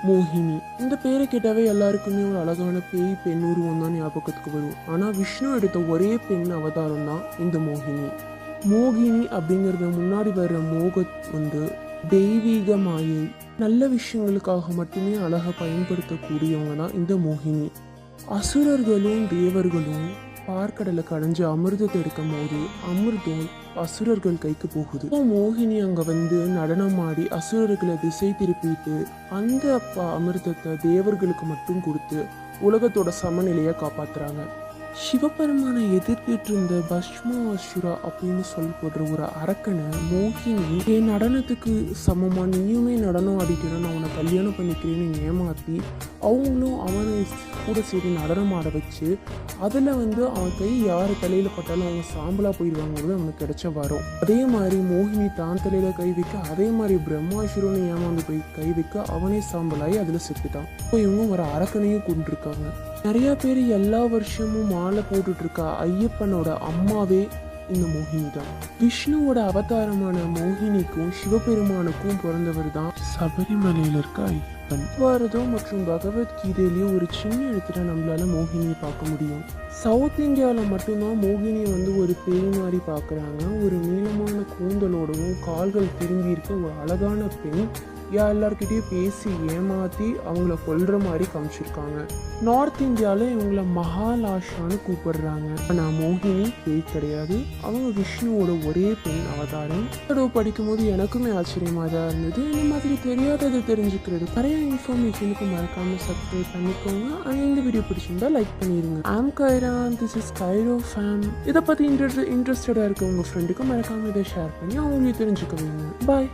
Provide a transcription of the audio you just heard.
மோகினி. இந்த பேரை கேட்டாவே எல்லாருக்குமே ஒரு அழகான பேய் பெண் உருவம் தான் ஞாபகத்துக்கு வரும். ஆனால் விஷ்ணு எடுத்த ஒரே பெண் அவதாரம் தான் இந்த மோகினி. மோகினி அப்படிங்கிறது முன்னாடி வர்ற மோக தெய்வீக மாயை, நல்ல விஷயங்களுக்காக மட்டுமே அழகை பயன்படுத்தக்கூடியவங்க தான் இந்த மோகினி. அசுரர்களும் தேவர்களும் பார்க்கடலை கடைஞ்சு அமிர்தத்தை எடுக்கும் போது அமிர்தம் அசுரர்கள் கைக்கு போகுது. மோகினி அங்க நடனம் ஆடி அசுரர்களை திசை திருப்பிட்டு அந்த அமிர்தத்தை தேவர்களுக்கு மட்டும் கொடுத்து உலகத்தோட சமநிலையை காப்பாத்துறாங்க. சிவபெருமானை எதிர்த்துட்டு இருந்த பஸ்மாசுரா அப்படின்னு சொல்லப்படுற ஒரு அரக்கனை மோகினி என் நடனத்துக்கு சமமா நீயுமே நடனம் ஆடிட்டு நான் அவனை கல்யாணம் பண்ணிக்கிறேன்னு ஏமாத்தி அவங்களும் அவனை கூட சரி நடனம் ஆட வச்சு அதில் அவன் கை யார் தலையில் பட்டாலும் அவங்க சாம்பலாக போயிடுவாங்கிறது அவனுக்கு கிடைச்ச வரும். அதே மாதிரி மோகினி தான் தலையில் கை வைக்க, அதே மாதிரி பிரம்மாசுரனை ஏமாந்து போய் கை வைக்க அவனே சாம்பலாகி அதில் செத்துட்டான். இப்போ இவங்க ஒரு அரக்கனையும் கொண்டிருக்காங்க. நிறைய பேர் எல்லா வருஷமும் மாலை போட்டுட்டு இருக்கா ஐயப்பனோட அம்மாவே இந்த மோகினி தான். விஷ்ணுவோட அவதாரமான மோகினிக்கும் சிவபெருமானுக்கும் பிறந்தவர் தான் சபரிமலையில் இருக்க ஐயப்பன். பாரதம் மற்றும் பகவத்கீதையிலேயே ஒரு சின்ன இடத்துல நம்மளால மோகினியை பார்க்க முடியும். சவுத் இந்தியாவில் மட்டும்தான் மோகினியை ஒரு பேய் மாதிரி பார்க்குறாங்க. ஒரு நீளமான கூந்தலோடவும் கால்கள் திரும்பி இருக்க ஒரு அழகான பெண் எல்லார்கிட்டையும் பேசி ஏமாற்றி அவங்கள கொல்ற மாதிரி காமிச்சிருக்காங்க. நார்த் இந்தியாவில் இவங்கள மகாலாஷான்னு கூப்பிடுறாங்க. ஆனால் மோகினி பேய் கிடையாது, அவங்க விஷ்ணுவோட ஒரே பெண் அவதாரம். படிக்கும் போது எனக்குமே ஆச்சரியமாக தான் இருந்தது. இந்த மாதிரி தெரியாததை தெரிஞ்சுக்கிறது நிறைய இன்ஃபர்மேஷனுக்கு மறக்காம சப்ஸ்கிரைப் பண்ணிக்கோங்க. இந்த வீடியோ பிடிச்சிருந்தா லைக் பண்ணிடுங்க. I'm Kairan, this is Kairo fame. இதை பற்றி இன்ட்ரெஸ்டடாக இருக்க உங்கள் ஃப்ரெண்டுக்கு மறக்காம இதை ஷேர் பண்ணி அவங்களையும் தெரிஞ்சுக்க வைங்க. பாய்.